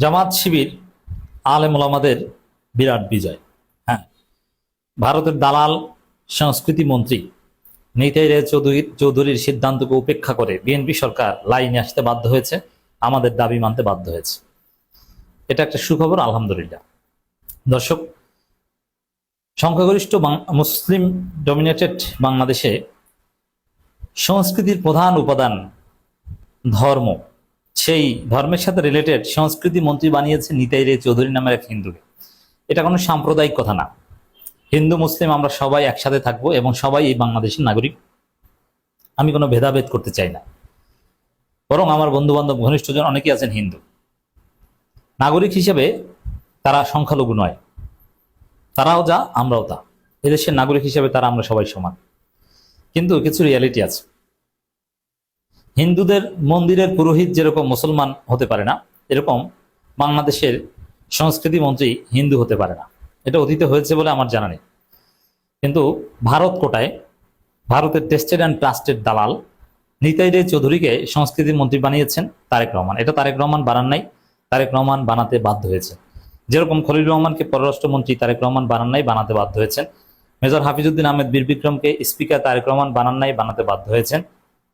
জামাত শিবির আলেম ওলামাদের বিরাট বিজয়। হ্যাঁ, ভারতের দালাল সংস্কৃতি মন্ত্রী নিতাই রায় চৌধুরীর সিদ্ধান্তকে উপেক্ষা করে বিএনপি সরকার লাইনে আসতে বাধ্য হয়েছে, আমাদের দাবি মানতে বাধ্য হয়েছে। এটা একটা সুখবর, আলহামদুলিল্লাহ। দর্শক, সংখ্যাগরিষ্ঠ মুসলিম ডমিনেটেড বাংলাদেশে সংস্কৃতির প্রধান উপাদান ধর্ম। সেই ধর্মের সাথে রিলেটেড সংস্কৃতি মন্ত্রী বানিয়েছে নিতাই রায় চৌধুরী নামের এক হিন্দুকে। এটা কোনো সাম্প্রদায়িক কথা না। হিন্দু মুসলিম আমরা সবাই একসাথে থাকবো এবং সবাই এই বাংলাদেশের নাগরিক। আমি কোনো ভেদাভেদ করতে চাই না, বরং আমার বন্ধু বান্ধব ঘনিষ্ঠজন অনেকেই আছেন হিন্দু। নাগরিক হিসেবে তারা সংখ্যালঘু নয়, তারাও যা আমরাও তা। এদেশের নাগরিক হিসেবে তারা আমরা সবাই সমান। কিন্তু কিছু রিয়ালিটি আছে। হিন্দুদের মন্দিরের পুরোহিত যেরকম মুসলমান হতে পারে না, এরকম বাংলাদেশের সংস্কৃতি মন্ত্রী হিন্দু হতে পারে না। এটা অতীতে হয়েছে বলে আমার জানা নেই। কিন্তু ভারত কোটায় ভারতের টেস্টেড অ্যান্ড ট্রাস্টেড দালাল নিতাই রায় চৌধুরীকে সংস্কৃতি মন্ত্রী বানিয়েছেন তারেক রহমান। এটা তারেক রহমান বানান নাই, তারেক রহমান বানাতে বাধ্য হয়েছে। যেরকম খলিল রহমানকে পররাষ্ট্রমন্ত্রী তারেক রহমান বানান নাই, বানাতে বাধ্য হয়েছেন। মেজর হাফিজউদ্দিন আহমেদ বীর বিক্রমকে স্পিকার তারেক রহমান বানান নাই, বানাতে বাধ্য হয়েছেন।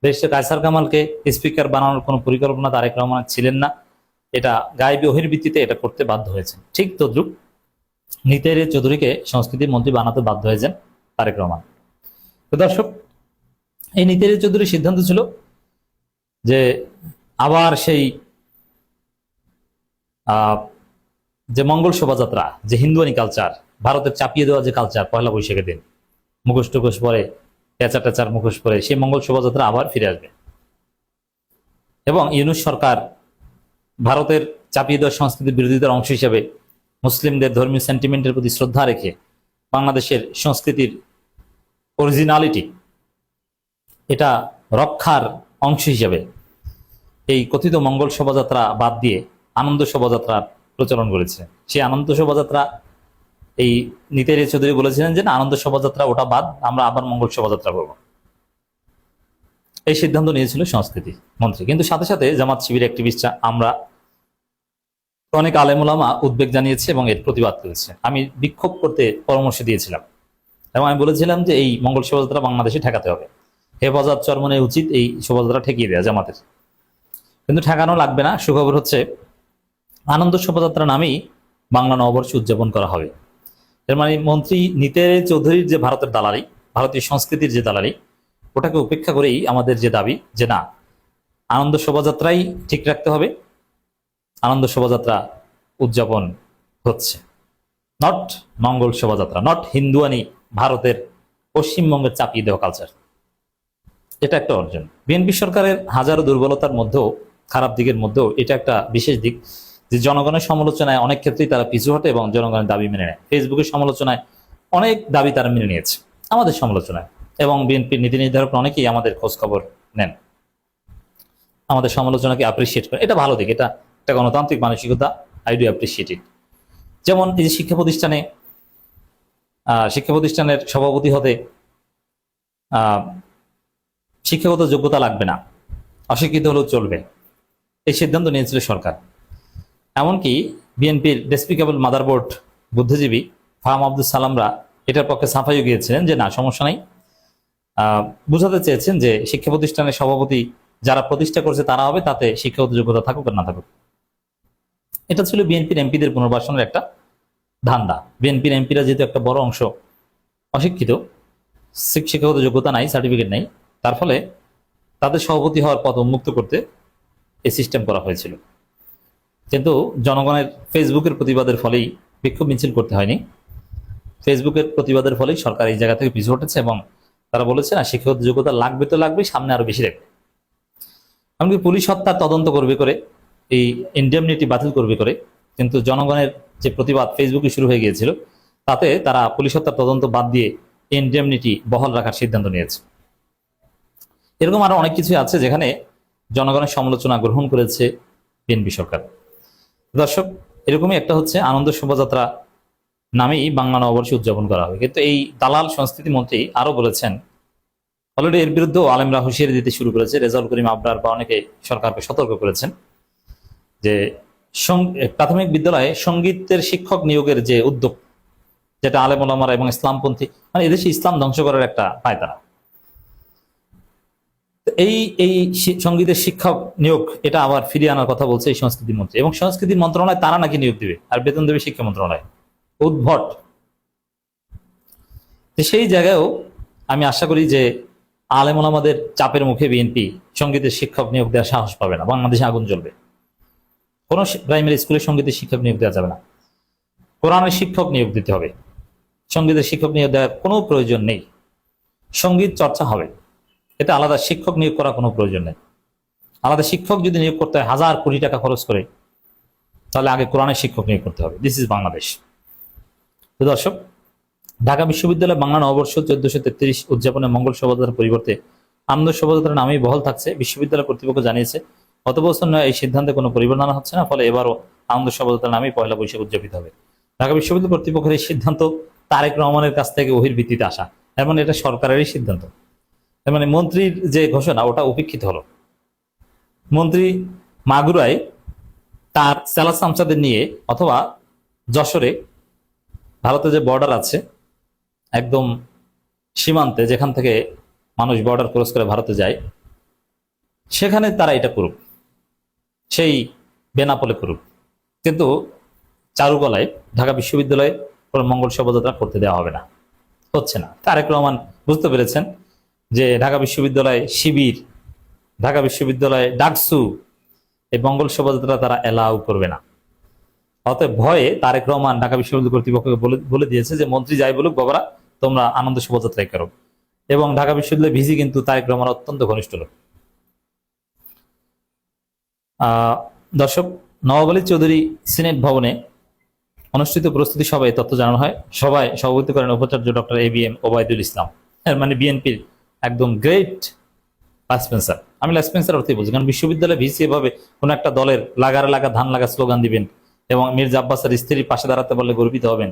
ব্যারিস্টার কায়সার কামালকে স্পিকার বানানোর কোনো পরিকল্পনা তারেক রহমান ছিলেন না, এটা গায়েবী ওহির ভিত্তিতে এটা করতে বাধ্য হয়েছেন। ঠিক তদ্রুপ নিতাই রায় চৌধুরীকে সংস্কৃতি মন্ত্রী বানাতে বাধ্য হয়েছেন তারেক রহমান। তো দর্শক, এই নিতাই রায় চৌধুরীর সিদ্ধান্ত ছিল যে আবার সেই যে মঙ্গল শোভাযাত্রা, যে হিন্দুয়ানি কালচার, ভারতের চাপিয়ে দেওয়া যে কালচার, পয়লা বৈশাখের দিন মুখোশ টুখোশ পরে, পেঁচা টেচার মুখোশ পরে সেই মঙ্গল শোভাযাত্রা আবার ফিরে আসবে। এবং ইউনূস সরকার ভারতের চাপিয়ে দেওয়া সংস্কৃতির বিরোধিতার অংশ হিসেবে মুসলিমদের ধর্মীয় সেন্টিমেন্টের প্রতি শ্রদ্ধা রেখে বাংলাদেশের সংস্কৃতির অরিজিনালিটি এটা রক্ষার অংশ হিসেবে এই কথিত মঙ্গল শোভাযাত্রা বাদ দিয়ে আনন্দ শোভাযাত্রার প্রচলন করেছে। সেই আনন্দ শোভাযাত্রা এই নিতাই রায় চৌধুরী বলেছিলেন যে না, আনন্দ শোভাযাত্রা ওটা বাদ, আমরা আবার মঙ্গল শোভাযাত্রা করব। এই সিদ্ধান্ত নিয়েছিল সংস্কৃতি মন্ত্রী। কিন্তু সাথে সাথে জামাত শিবির অ্যাক্টিভিস্টরা, আমরা অনেক আলেম ওলামা উদ্বেগ জানিয়েছে এবং এর প্রতিবাদ করেছে। আমি বিক্ষোভ করতে পরামর্শ দিয়েছিলাম এবং আমি বলেছিলাম যে এই মঙ্গল শোভাযাত্রা বাংলাদেশে ঠেকাতে হবে। হেফাজত চরমনের উচিত এই শোভাযাত্রা ঠেকিয়ে দেওয়া জামাতের। কিন্তু ঠেকানো লাগবে না। সুখবর হচ্ছে আনন্দ শোভাযাত্রা নামেই বাংলা নববর্ষ উদযাপন করা হবে। এর মানে মন্ত্রী নিতাই রায় চৌধুরীর যে ভারতের দালালি, ভারতীয় সংস্কৃতির যে দালালি, ওটাকে উপেক্ষা করেই আমাদের যে দাবি যে না, আনন্দ শোভাযাত্রাই ঠিক রাখতে হবে। আনন্দ শোভাযাত্রা উদযাপন হচ্ছে, নট মঙ্গল শোভাযাত্রা, নট হিন্দুয়ানি ভারতের পশ্চিমবঙ্গের চাপিয়ে দেওয়া কালচার। এটা একটা অর্জন। বিএনপি সরকারের হাজারো দুর্বলতার মধ্যেও, খারাপ দিকের মধ্যেও এটা একটা বিশেষ দিক যে জনগণের সমালোচনায় অনেক ক্ষেত্রেই তারা পিছু হটে এবং জনগণের দাবি মেনে নেয়। ফেসবুকের সমালোচনায় অনেক দাবি তারা মেনে নিয়েছে আমাদের সমালোচনায়, এবং বিএনপির নীতি নির্ধারক অনেকেই আমাদের খোঁজ খবর নেন, আমাদের সমালোচনাকে অ্যাপ্রিসিয়েট করে। এটা ভালো দিক, এটা একটা গণতান্ত্রিক মানসিকতা। I do appreciate it. যেমন এই যে শিক্ষা প্রতিষ্ঠানের সভাপতি হতে শিক্ষাগত যোগ্যতা লাগবে না, অশিক্ষিত হলেও চলবে, এই সিদ্ধান্ত নিয়েছিল সরকার। এমনকি বিএনপির ডেসপিকেবল মাদারবোর্ড বুদ্ধিজীবী ফাহাম আব্দুল সালামরা এটার পক্ষে সাফাইও গিয়েছিলেন যে না, সমস্যা নাই। বুঝাতে চেয়েছেন যে শিক্ষা প্রতিষ্ঠানের সভাপতি যারা প্রতিষ্ঠা করছে তারা হবে, তাতে শিক্ষাগত যোগ্যতা থাকুক আর না থাকুক। এটা ছিল বিএনপির এমপিদের পুনর্বাসনের একটা ধান্দা। বিএনপির এমপিরা যেহেতু একটা বড় অংশ অশিক্ষিত, শিক্ষাগত যোগ্যতা নাই, সার্টিফিকেট নেই, তার ফলে তাদের সভাপতি হওয়ার পদ উন্মুক্ত করতে এই সিস্টেম করা হয়েছিল। কিন্তু জনগণের ফেসবুকের প্রতিবাদের ফলেই, বিক্ষোভ মিছিল করতে হয়নি, ফেসবুকের প্রতিবাদের ফলেই সরকার এই জায়গা থেকে পিছু হটেছে এবং তারা বলেছে না, শিক্ষাগত যোগ্যতা লাগবে তো লাগবেই, সামনে আরো বেশি রাখবে। এমনকি পুলিশ হত্যার তদন্ত করবে করে, এই ইনডেমনিটি বাতিল করবে করে। কিন্তু জনগণের যে প্রতিবাদ ফেসবুকে শুরু হয়ে গিয়েছিল, তাতে তারা পুলিশ হত্যার তদন্ত বাদ দিয়ে ইনডেমনিটি বহাল রাখার সিদ্ধান্ত নিয়েছে। এরকম আরো অনেক কিছু আছে যেখানে জনগণের সমালোচনা গ্রহণ করেছে বিএনপি সরকার। দর্শক, এরকমই একটা হচ্ছে আনন্দ শোভাযাত্রা নামেই বাংলা নববর্ষ উদযাপন করা হবে। কিন্তু এই দালাল সংস্কৃতি মন্ত্রী আরো বলেছেন, অলরেডি এর বিরুদ্ধেও আলেমরা হুঁশিয়ারি দিতে শুরু করেছে। রেজাউল করিম আবরার বা অনেকে সরকারকে সতর্ক করেছেন যে প্রাথমিক বিদ্যালয়ে সঙ্গীতের শিক্ষক নিয়োগের যে উদ্যোগ, যেটা আলেম ওলামারা এবং ইসলামপন্থী, মানে এদেশে ইসলাম ধ্বংস করার একটা পায়তারা। এই এই সঙ্গীতের শিক্ষক নিয়োগ এটা আবার ফিরিয়ে আনার কথা বলছে এই সংস্কৃতি মন্ত্রী, এবং সংস্কৃতি মন্ত্রণালয় তারা নাকি নিয়োগ দিবে আর বেতন দেবে শিক্ষা মন্ত্রণালয়। উদ্ভট। সেই জায়গায়ও আমি আশা করি যে আলেম ওলামাদের চাপের মুখে বিএনপি সঙ্গীতের শিক্ষক নিয়োগ দেওয়ার সাহস পাবে না। বাংলাদেশে আগুন জ্বলবে। কোনো প্রাইমারি স্কুলে সঙ্গীতের শিক্ষক নিয়োগ দেওয়া যাবে না। কোরআনের শিক্ষক নিয়োগ দিতে হবে। সঙ্গীতের শিক্ষক নিয়োগ দেওয়ার কোনো প্রয়োজন নেই। সঙ্গীত চর্চা হবে, এটা আলাদা শিক্ষক নিয়োগ করার কোনো প্রয়োজন নেই। আলাদা শিক্ষক যদি নিয়োগ করতে হয় 1000 কোটি টাকা খরচ করে, তাহলে আগে কোরআনের শিক্ষক নিয়োগ করতে হবে। This is Bangladesh. তো দর্শক, ঢাকা বিশ্ববিদ্যালয় বাংলা নববর্ষ 1433 উদযাপনে মঙ্গল শোভাযাত্রার পরিবর্তে আনন্দ শোভাযাত্রার নামেই বহাল থাকছে। বিশ্ববিদ্যালয় কর্তৃপক্ষ জানিয়েছে গত বছর নয় এই সিদ্ধান্তে কোনো পরিবর্তন হচ্ছে না, ফলে এবারও আনন্দ শোভাযাত্রার নামেই পয়লা বৈশাখ উদযাপিত হবে। ঢাকা বিশ্ববিদ্যালয় কর্তৃপক্ষের এই সিদ্ধান্ত তারেক রহমানের কাছ থেকে ওহির ভিত্তিতে আসা, এর মানে এটা সরকারেরই সিদ্ধান্ত। এর মানে মন্ত্রীর যে ঘোষণা ওটা উপেক্ষিত হলো। মন্ত্রী মাগুরায় তার সেলা সামসাদের নিয়ে, অথবা যশোরে ভারতের যে বর্ডার আছে একদম সীমান্তে, যেখান থেকে মানুষ বর্ডার ক্রস করে ভারতে যায়, সেখানে তারা এটা করুক, সেই বেনাপোলে করুক, কিন্তু চারুকলায় ঢাকা বিশ্ববিদ্যালয়ে কোনো মঙ্গল শোভাযাত্রা করতে দেওয়া হবে না। হচ্ছে না। তারেক রহমান বুঝতে পেরেছেন যে ঢাকা বিশ্ববিদ্যালয় শিবির, ঢাকা বিশ্ববিদ্যালয় ডাকসু, এই মঙ্গল শোভাযাত্রা তারা এলাও করবে না। অতএব ভয়ে তারেক রহমান ঢাকা বিশ্ববিদ্যালয় কর্তৃপক্ষকে বলে দিয়েছে যে মন্ত্রী যাই বলুক বাবারা, তোমরা আনন্দ শোভাযাত্রাই করো। এবং ঢাকা বিশ্ববিদ্যালয় ভিসি কিন্তু তারেক রহমান অত্যন্ত ঘনিষ্ঠ লোক। দর্শক, নওয়াব আলী চৌধুরী সিনেট ভবনে অনুষ্ঠিত প্রস্তুতি সভায় তথ্য জানানো হয়। সভায় সভাপতিত্ব করেন উপাচার্য ডক্টর ABM ওবায়দুল ইসলাম, এর মানে বিএনপির একদম গ্রেট লাসপেন্সার। আমি লাসপেন্সার অর্থই বলছি, কারণ বিশ্ববিদ্যালয়ে ভিসি এভাবে কোন একটা দলের লাগার লাগা ধান লাগা স্লোগান দিবেন এবং মির্জা আব্বাসের স্ত্রীর পাশে দাঁড়াতে পারলে গর্বিত হবেন,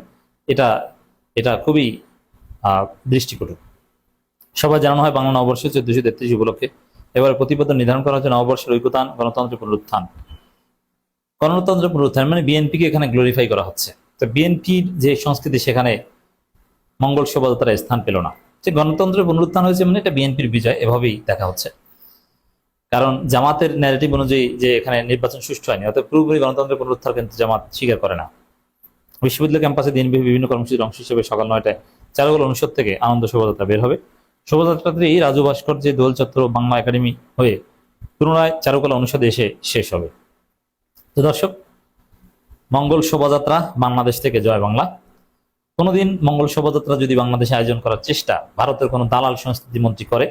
এটা এটা খুবই দৃষ্টিকটু। সভায় জানানো হয় বাংলা নববর্ষ 1433 উপলক্ষে এবার প্রতিবেদন নির্ধারণ করা হচ্ছে নববর্ষের ঐক্যতান, গণতন্ত্রের পুনরুত্থান। গণতন্ত্রের পুনরুত্থান মানে বিএনপিকে এখানে গ্লোরিফাই করা হচ্ছে। তো বিএনপির যে সংস্কৃতি সেখানে মঙ্গল শোভাযাত্রার স্থান পেল না। যে গণতন্ত্রের পুনরুত্থান হয়েছে মানে এটা বিএনপির বিজয়, এভাবেই দেখা হচ্ছে। কারণ জামাতের ন্যারেটিভ অনুযায়ী যে এখানে নির্বাচন সুষ্ঠু হয়নি, অর্থাৎ পুরোপুরি গণতন্ত্রের পুনরুত্থান কিন্তু জামাত স্বীকার করে না। বিশ্ববিদ্যালয় ক্যাম্পাসে দিনব্যাপী বিভিন্ন কর্মসূচির অংশ হিসেবে সকাল 9টায় চারুকলা অনুষদ থেকে আনন্দ শোভাযাত্রা বের হবে। শোভাযাত্রাটি রাজু ভাস্কর্যে দোল চত্বর বাংলা একাডেমি হয়ে পুনরায় চারুকলা অনুষদে এসে শেষ হবে। তো দর্শক, মঙ্গল শোভাযাত্রা বাংলাদেশ থেকে জয় বাংলা। কোনোদিন মঙ্গল শোভাযাত্রা যদি বাংলাদেশে আয়োজন করার চেষ্টা ভারতের কোনো দালাল সংস্কৃতি মন্ত্রী করে,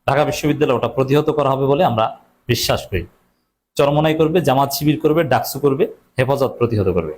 ঢাকা বিশ্ববিদ্যালয় ওটা প্রতিহত করা হবে বলে আমরা বিশ্বাস করি। চরমনাই করবে, জামাত শিবির করবে, ডাকসু করবে, হেফাজত প্রতিহত করবে।